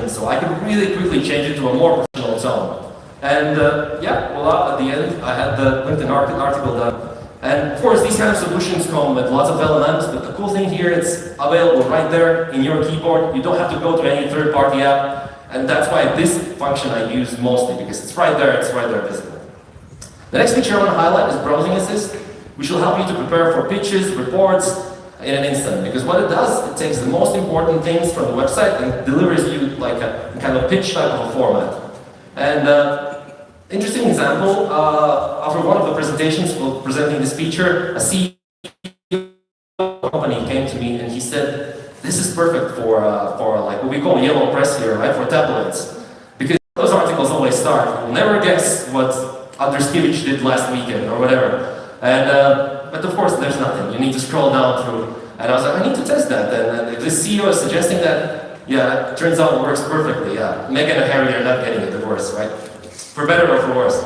so I could really quickly change it to a more professional tone. And yeah, voila, at the end, I had the LinkedIn article done. And of course, these kind of solutions come with lots of LLMs, but the cool thing here, it's available right there in your keyboard. You don't have to go to any third-party app. And that's why this function I use mostly, because it's right there visible. The next feature I want to highlight is Browsing Assist, which will help you to prepare for pitches, reports, in an instant. Because what it does, it takes the most important things from the website and delivers you like a kind of pitch type of a format. And interesting example, after one of the presentations presenting this feature, a CEO company came to me and he said, this is perfect for like what we call yellow press here, right, for tabloids. Because those articles always start, you'll never guess what Andruskevich did last weekend or whatever. And, but of course there's nothing, you need to scroll down through. And I was like, I need to test that. And if the CEO is suggesting that, yeah, it turns out it works perfectly. Yeah, Meghan and Harry are not getting a divorce, right? For better or for worse.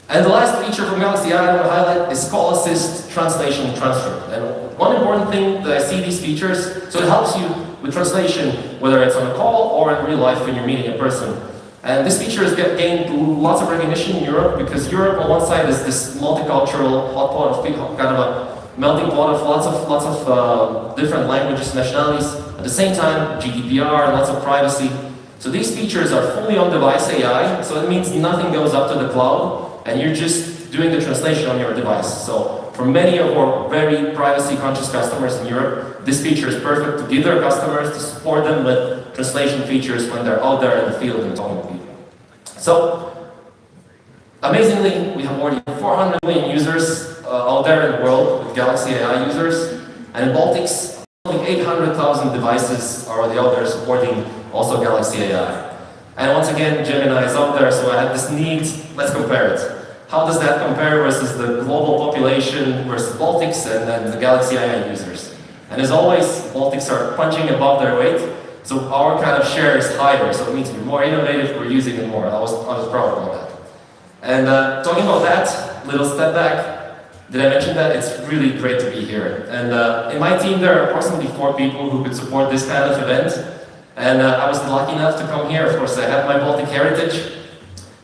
And the last feature from Galaxy AI I want to highlight is Call Assist Translation Transcript. And one important thing that I see these features, so it helps you with translation, whether it's on a call or in real life when you're meeting a person. And this feature has gained lots of recognition in Europe because Europe on one side is this multicultural hot pot of kind of a melting pot of lots of different languages, nationalities. At the same time, GDPR, lots of privacy. So these features are fully on-device AI, so it means nothing goes up to the cloud, and you're just doing the translation on your device. So for many of our very privacy-conscious customers in Europe, this feature is perfect to give their customers, to support them with translation features when they're out there in the field and talking to people. So, amazingly, we have already 400 million users out there in the world with Galaxy AI users, and in Baltics, only 800,000 devices are already out there supporting also Galaxy AI. And once again, Gemini is out there, so I had this need, let's compare it. How does that compare versus the global population versus Baltics and then the Galaxy AI users? And as always, Baltics are punching above their weight, so our kind of share is higher, so it means we're more innovative, we're using it more. I was proud about that. And talking about that, little step back, did I mention that? It's really great to be here. And in my team, there are approximately 4 people who could support this kind of event. And I was lucky enough to come here. Of course, I have my Baltic heritage.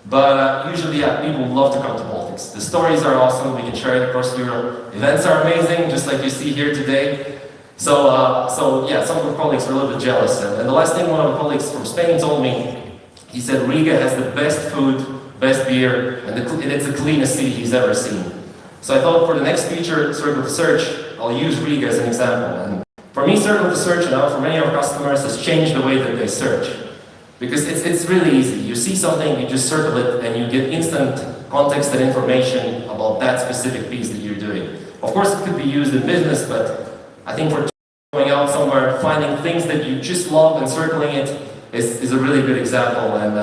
But usually, yeah, people love to come to Baltics. The stories are awesome. We can share it across Europe. Events are amazing, just like you see here today. So yeah, some of the colleagues were a little bit jealous. And the last thing one of the colleagues from Spain told me, he said Riga has the best food, best beer, and it's the cleanest city he's ever seen. So I thought for the next feature, Circle to Search, I'll use Riga as an example. And for me, Circle to Search, and for many of our customers, has changed the way that they search. Because it's really easy. You see something, you just circle it, and you get instant context and information about that specific piece that you're doing. Of course, it could be used in business, but I think for going out somewhere, finding things that you just love and circling it is a really good example. And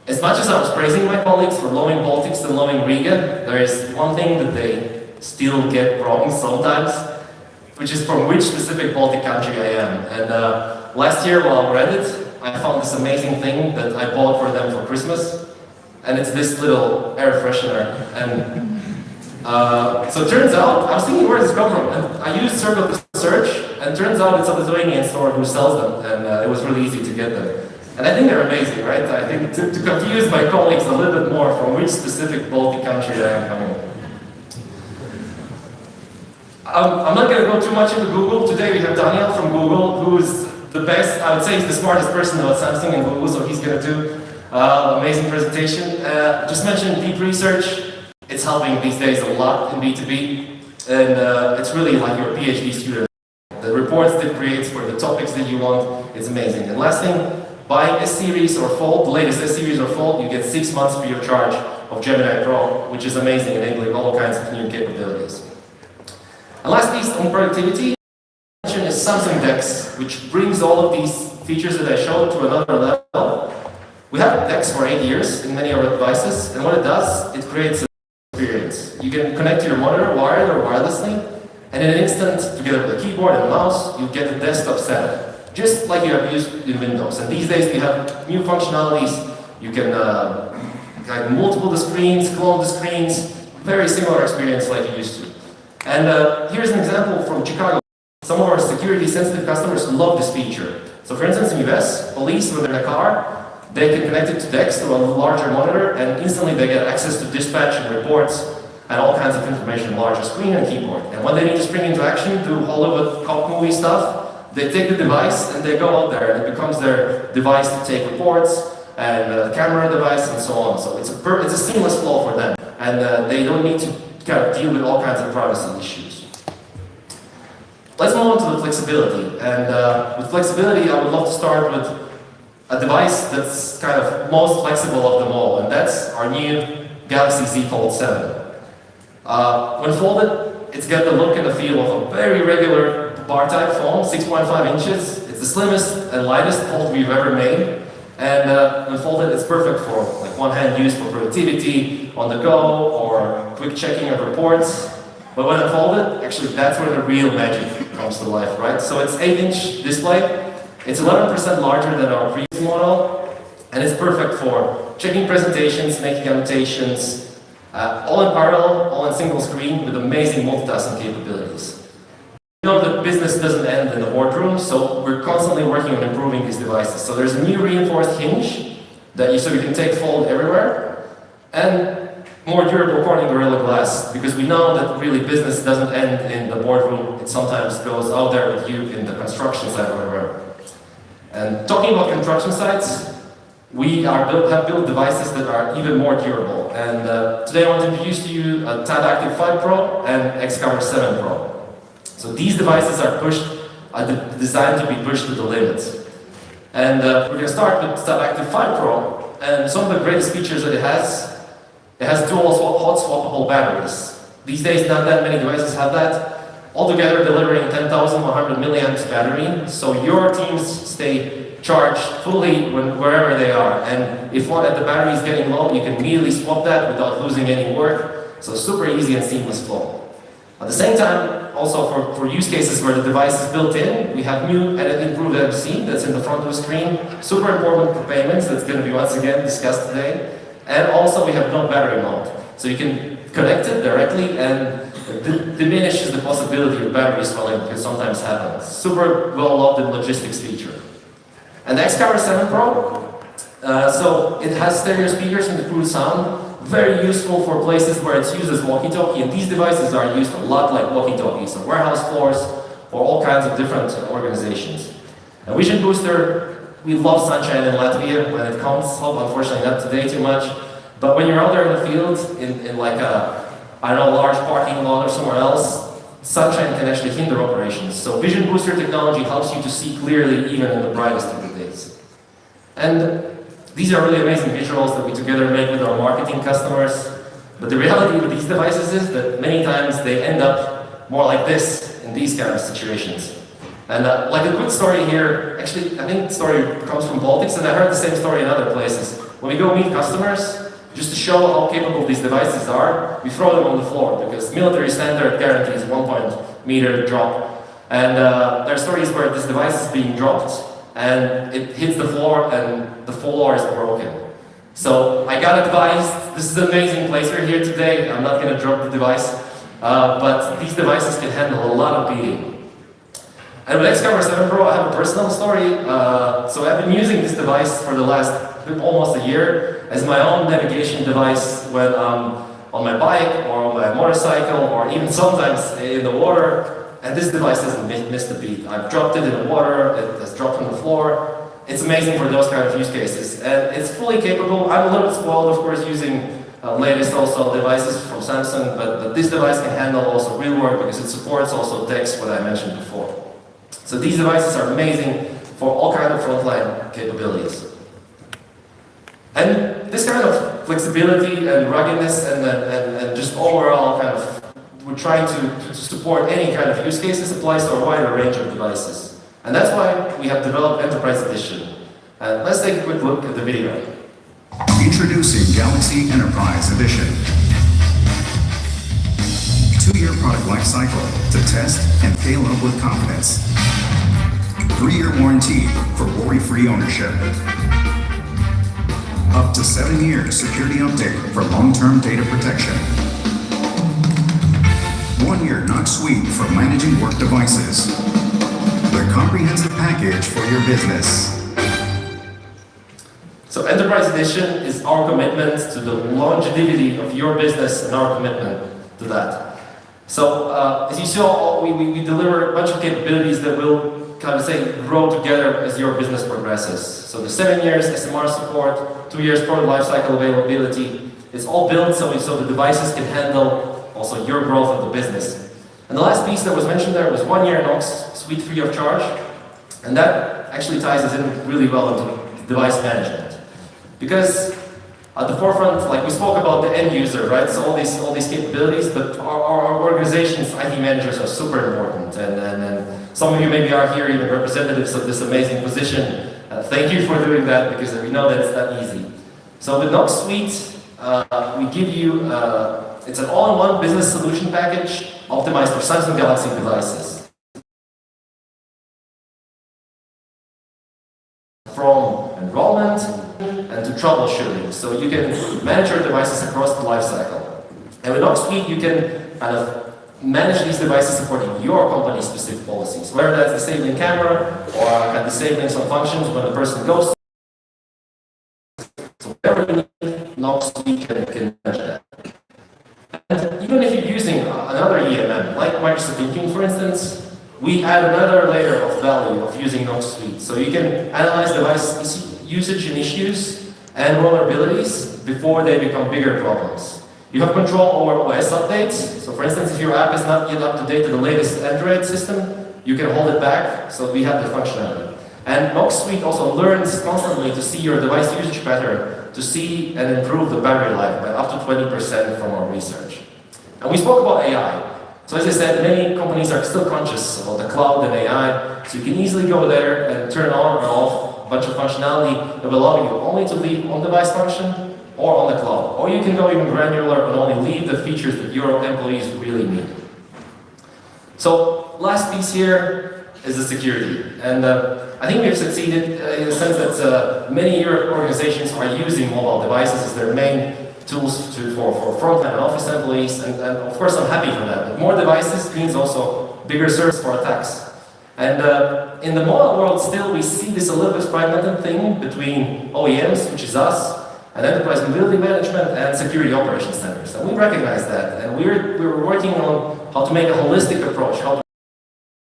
as much as I was praising my colleagues for loving Baltics and loving Riga, there is one thing that they still get wrong sometimes, which is from which specific Baltic country I am. And last year while on Reddit, I found this amazing thing that I bought for them for Christmas, and it's this little air freshener. And so it turns out, I was thinking where does this come from? And I used Circle to Search, and it turns out it's a Lithuanian store who sells them, and it was really easy to get them. And I think they're amazing, right? I think to confuse my colleagues a little bit more from which specific Baltic country I am coming from. I'm not going to go too much into Google. Today we have Daniel from Google, who's the best, I would say he's the smartest person about Samsung and Google, so he's going to do amazing presentation. Just mentioned deep research. It's helping these days a lot in B2B, and it's really like your PhD student. The reports that it creates for the topics that you want, it's amazing. And last thing, buying S-Series or Fold, the latest S-Series or Fold, you get 6 months free of charge of Gemini Pro, which is amazing, enabling all kinds of new capabilities. And last piece on productivity is Samsung DeX, which brings all of these features that I showed to another level. We have DeX for 8 years in many of our devices, and what it does, it creates an experience. You can connect to your monitor wired or wirelessly, and in an instant, together with a keyboard and a mouse, you get the desktop setup, just like you have used in Windows. And these days we have new functionalities. You can like multiple the screens, clone the screens, very similar experience like you used to. And here's an example from Chicago. Some of our security-sensitive customers love this feature. So for instance, in US, police, when they're in a car, they can connect it to DeX, to a larger monitor, and instantly they get access to dispatch and reports and all kinds of information, larger screen and keyboard. And when they need to spring into action, do Hollywood cop movie stuff, they take the device and they go out there, and it becomes their device to take reports, and a camera device, and so on. So it's a seamless flow for them, and they don't need to kind of deal with all kinds of privacy issues. Let's move on to the flexibility. And with flexibility, I would love to start with a device that's kind of most flexible of them all, and that's our new Galaxy Z Fold 7. When folded, it's got the look and the feel of a very regular bar-type phone, 6.5 inches. It's the slimmest and lightest fold we've ever made. And when folded, it's perfect for like one-hand use for productivity, on the go, or quick checking of reports. But when unfolded, actually that's where the real magic comes to life, right? So it's 8-inch display. It's 11% larger than our previous model, and it's perfect for checking presentations, making annotations, all in parallel, all in single screen with amazing multitasking capabilities. You know that business doesn't end in the boardroom, so we're constantly working on improving these devices. So there's a new reinforced hinge so you can take fold everywhere, and more durable Corning Gorilla Glass, because we know that really business doesn't end in the boardroom, it sometimes goes out there with you in the construction site or wherever. And talking about construction sites, we have built devices that are even more durable. And today I want to introduce to you a Tab Active 5 Pro and Xcover 7 Pro. So these devices are designed to be pushed to the limits. And we're going to start with Tab Active 5 Pro. And some of the greatest features that it has dual hot swappable batteries. These days, not that many devices have that. Altogether delivering 10,100 milliamps battery, so your teams stay charged fully wherever they are. And if the battery is getting low, you can immediately swap that without losing any work. So super easy and seamless flow. At the same time, also for use cases where the device is built in, we have new and improved MC that's in the front of the screen. Super important for payments, that's going to be once again discussed today. And also we have no battery mode. So you can connect it directly and diminishes the possibility of battery swelling, because sometimes happens. Super well-loved in logistics feature. And the Xcover 7 Pro, so it has stereo speakers and improved sound. Very useful for places where it's used as walkie-talkie, and these devices are used a lot like walkie-talkies on warehouse floors or all kinds of different organizations. And Vision Booster, we love sunshine in Latvia when it comes. Unfortunately not today too much. But when you're out there in the field, in like a large parking lot or somewhere else, sunshine can actually hinder operations. So Vision Booster technology helps you to see clearly even in the brightest of the days. And these are really amazing visuals that we together make with our marketing customers. But the reality with these devices is that many times they end up more like this in these kind of situations. And like a quick story here, actually I think the story comes from Baltics, and I heard the same story in other places. When we go meet customers, just to show how capable these devices are, we throw them on the floor, because military standard guarantees 1.meter drop. And there are stories where this device is being dropped, and it hits the floor, and the floor is broken. So I got advised, this is an amazing place we're here today, I'm not going to drop the device, but these devices can handle a lot of beating. And with Xcover 7 Pro, I have a personal story. So I've been using this device for the last almost a year as my own navigation device when I'm on my bike or on my motorcycle, or even sometimes in the water. And this device hasn't missed a beat. I've dropped it in the water, it has dropped on the floor. It's amazing for those kind of use cases. And it's fully capable. I'm a little bit spoiled, of course, using latest also devices from Samsung, but this device can handle also real work because it supports also text, what I mentioned before. So these devices are amazing for all kinds of frontline capabilities. And this kind of flexibility and ruggedness and just overall kind of, we're trying to support any kind of use cases applies to a wider range of devices. And that's why we have developed Enterprise Edition. Let's take a quick look at the video. Introducing Galaxy Enterprise Edition. 2-year product life cycle to test and scale up with confidence. 3-year warranty for worry-free ownership. Up to 7 years security update for long-term data protection. 1 year Knox Suite for managing work devices. The the comprehensive package for your business. So Enterprise Edition is our commitment to the longevity of your business and our commitment to that. So as you saw, we deliver a bunch of capabilities that will kind of say grow together as your business progresses. So the 7 years SMR support, 2 years product lifecycle availability, it's all built so the devices can handle also your growth of the business. And the last piece that was mentioned there was 1 year Knox Suite free of charge, and that actually ties us in really well into device management. Because at the forefront, like we spoke about the end user, right? So all these capabilities, but our organization's IT managers are super important. And some of you maybe are here even representatives of this amazing position. Thank you for doing that because we know that it's not easy. So with Knox Suite, we give you, it's an all-in-one business solution package optimized for Samsung Galaxy devices. From enrollment and to troubleshooting, so you can manage your devices across the life cycle. And with Knox Suite, you can kind of manage these devices supporting your company's specific policies, whether that's disabling camera or disabling some functions when the person goes. So whatever you need, Knox Suite can manage that. And even if you're using another EMM, like Microsoft Intune, for instance, we add another layer of value of using Knox Suite. So you can analyze device usage and issues and vulnerabilities before they become bigger problems. You have control over OS updates. So for instance, if your app is not yet up to date to the latest Android system, you can hold it back, so we have the functionality. And Knox Suite also learns constantly to see your device usage pattern, to see and improve the battery life by up to 20% from our research. And we spoke about AI. So as I said, many companies are still conscious about the cloud and AI, so you can easily go there and turn on or off a bunch of functionality that will allow you only to leave on-device function or on the cloud. Or you can go even granular and only leave the features that your employees really need. So last piece here is the security. And I think we've succeeded in the sense that many Europe organizations are using mobile devices as their main tools for frontline and office employees, and of course I'm happy for that. But more devices means also bigger service for attacks. And in the mobile world still we see this a little bit fragmented thing between OEMs, which is us, and enterprise mobility management and security operations centers. And we recognize that, and we're working on how to make a holistic approach, how to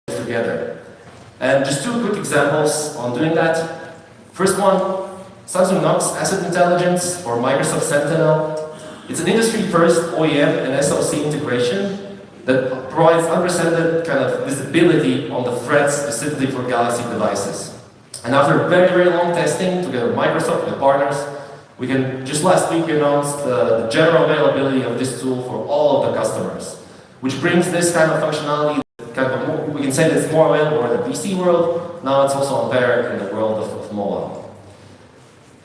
put together. And just 2 quick examples on doing that. First one, Samsung Knox Asset Intelligence or Microsoft Sentinel. It's an industry-first OEM and SoC integration that provides unprecedented kind of visibility on the threats specifically for Galaxy devices. And after very, very long testing together with Microsoft and partners, just last week we announced the general availability of this tool for all of the customers, which brings this kind of functionality, we can say that it's more available in the PC world, now it's also on there in the world of mobile.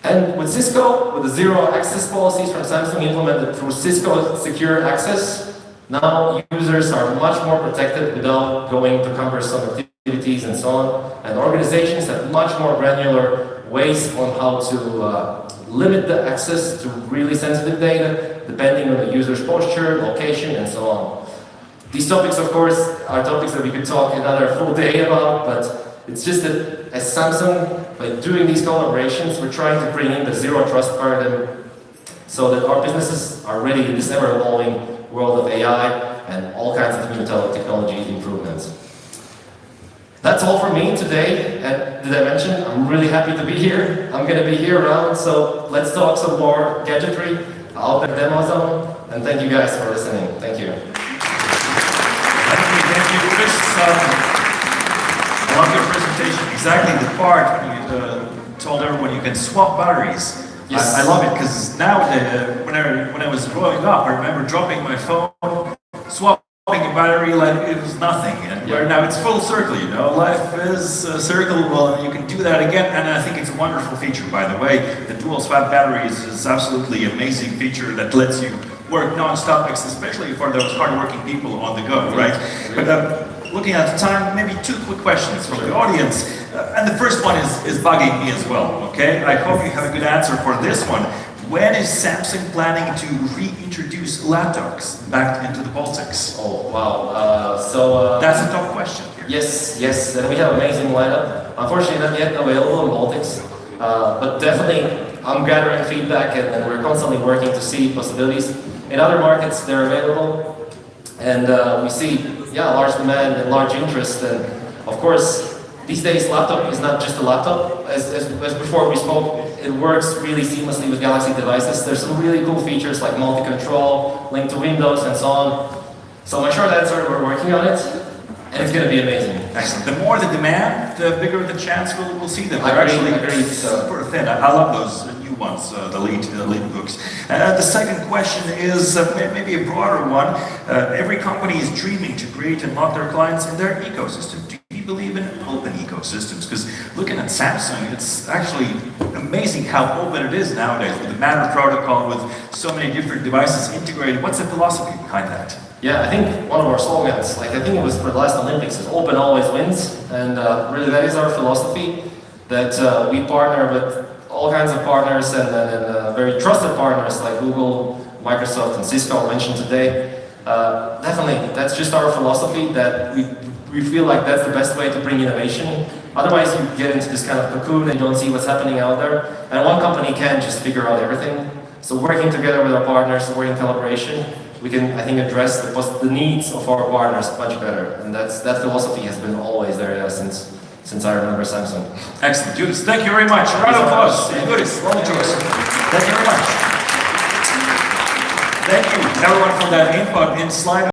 And with Cisco, with the zero access policies from Samsung implemented through Cisco Secure Access, now users are much more protected without going to cumbersome activities and so on. And organizations have much more granular ways on how to limit the access to really sensitive data, depending on the user's posture, location, and so on. These topics, of course, are topics that we could talk another full day about, but it's just that as Samsung, by doing these collaborations, we're trying to bring in the zero trust paradigm so that our businesses are ready in this ever-evolving world of AI and all kinds of new technology improvements. That's all for me today. And did I mention, I'm really happy to be here. I'm going to be here around, so let's talk some more gadgetry out in the demo zone. And thank you guys for listening. Thank you. Thank you, Chris. I love your presentation. Exactly the part you told everyone you can swap batteries. Yes. I love it because now when I was growing up, I remember dropping my phone, swapping a battery like it was nothing. And where now it's full circle, you know. Life is a circle. Well, you can do that again, and I think it's a wonderful feature. By the way, the dual swap batteries is absolutely amazing feature that lets you work non-stop, especially for those hardworking people on the go, right? But looking at the time, maybe 2 quick questions from the audience. And the first one is bugging me as well, okay? I hope you have a good answer for this one. When is Samsung planning to reintroduce laptops back into the Baltics? Oh, wow. So That's a tough question here. yes, and we have amazing lineup. Unfortunately, not yet available in Baltics, but definitely I'm gathering feedback and we're constantly working to see possibilities. In other markets, they're available, and we see, large demand and large interest. And of course, these days, laptop is not just a laptop. As before we spoke, it works really seamlessly with Galaxy devices. There's some really cool features like multi-control, link to Windows, and so on. So my short answer, we're working on it, and it's going to be amazing. Excellent. The more the demand, the bigger the chance we'll see them. Agreed. Super thin. I love those new ones, the lead books. The second question is maybe a broader one. Every company is dreaming to create and lock their clients in their ecosystem. Do you believe in open ecosystems? Because looking at Samsung, it's actually amazing how open it is nowadays with the Matter protocol, with so many different devices integrated. What's the philosophy behind that? Yeah, I think one of our slogans, I think it was for the last Olympics, is open always wins. And really that is our philosophy, that we partner with all kinds of partners and very trusted partners like Google, Microsoft, and Cisco mentioned today. Definitely, that's just our philosophy, that we feel like that's the best way to bring innovation. Otherwise, you get into this kind of cocoon and you don't see what's happening out there. And one company can't just figure out everything. So working together with our partners, working in collaboration, we can, I think, address the needs of our partners much better. And that philosophy has been always there since I remember Samsung. Excellent. Judith, thank you very much. A round of applause. Judith, roll to us. Thank you very much. Thank you, everyone, for that input in slide